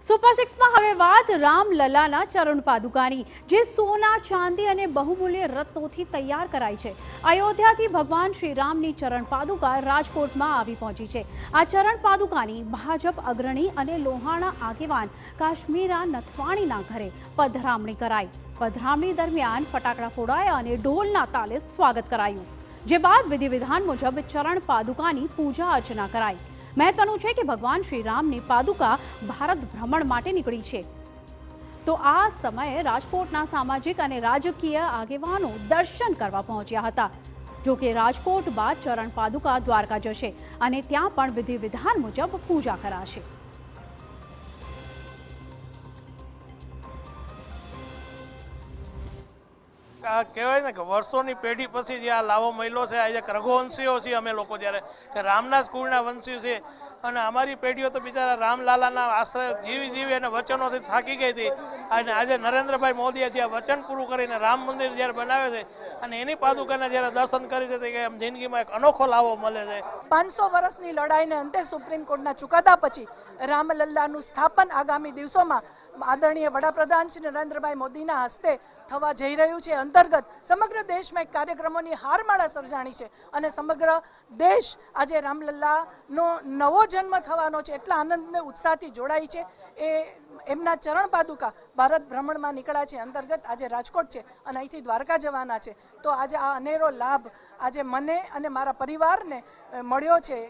Super સિક્સમાં હવે વાત રામલલાના ચરણ પાદુકાની, જે સોના, ચાંદી અને બહુમૂલ્ય રત્નોથી તૈયાર કરાઈ છે. અયોધ્યાથી ભગવાન શ્રી રામની ચરણ પાદુકા રાજકોટમાં આવી પહોંચી છે. આ ચરણ પાદુકાની ભાજપ અગ્રણી અને લોહાણા આગેવાન કાશ્મીરા નથવાણીના ઘરે પધરામણી કરાઈ. પધરામણી દરમિયાન ફટાકડા ફોડાયા અને ઢોલના તાલે સ્વાગત કરાયું. જે બાદ વિધિ વિધાન મુજબ ચરણ પાદુકાની પૂજા અર્ચના કરાઈ. મહત્વનું છે કે ભગવાન શ્રી રામની પાદુકા ભારત ભ્રમણ માટે નીકળી છે, તો આ સમયે રાજકોટના સામાજિક અને રાજકીય આગેવાનો દર્શન કરવા પહોંચ્યા હતા. જો કે રાજકોટ બાદ ચરણ પાદુકા દ્વારકા જશે અને ત્યાં પણ વિધિ વિધાન મુજબ પૂજા કરાશે. કહેવાય ને કે વર્ષોની પેઢી પછી જે આ લાવો મળ્યો છે, આજે રઘુવંશીઓ છીએ અમે લોકો, જ્યારે કે રામના જ કુળના વંશીઓ છે. અને અમારી પેઢીઓ તો બિચારા રામલાલાના આશ્રય જીવી અને વચનોથી થાકી ગઈ હતી. અને આજે નરેન્દ્રભાઈ મોદીએ જે વચન પૂરું કરીને રામ મંદિર જ્યારે બનાવે છે અને એની પાદુકાને જ્યારે દર્શન કરી છે, કે એમ જિંદગીમાં એક અનોખો લાવો મળે છે. 500 વર્ષની લડાઈને અંતે સુપ્રીમ કોર્ટના ચુકાદા પછી રામલલ્લાનું સ્થાપન આગામી દિવસોમાં આદરણીય વડાપ્રધાન શ્રી નરેન્દ્રભાઈ મોદીના હસ્તે થવા જઈ રહ્યું છે. અંતર્ગત સમગ્ર દેશમાં એક કાર્યક્રમોની હારમાળા સર્જાણી છે અને સમગ્ર દેશ આજે રામલલ્લાનો નવો જન્મ થવાનો છે એટલા આનંદ અને ઉત્સાહથી જોડાઈ છે. એમના ચરણ પાદુકા ભારત ભ્રમણમાં નીકળ્યા છે અંતર્ગત આજે રાજકોટ છે અને અહીંથી દ્વારકા જવાના છે. તો આજે આ અનેરો લાભ આજે મને અને મારા પરિવારને મળ્યો છે.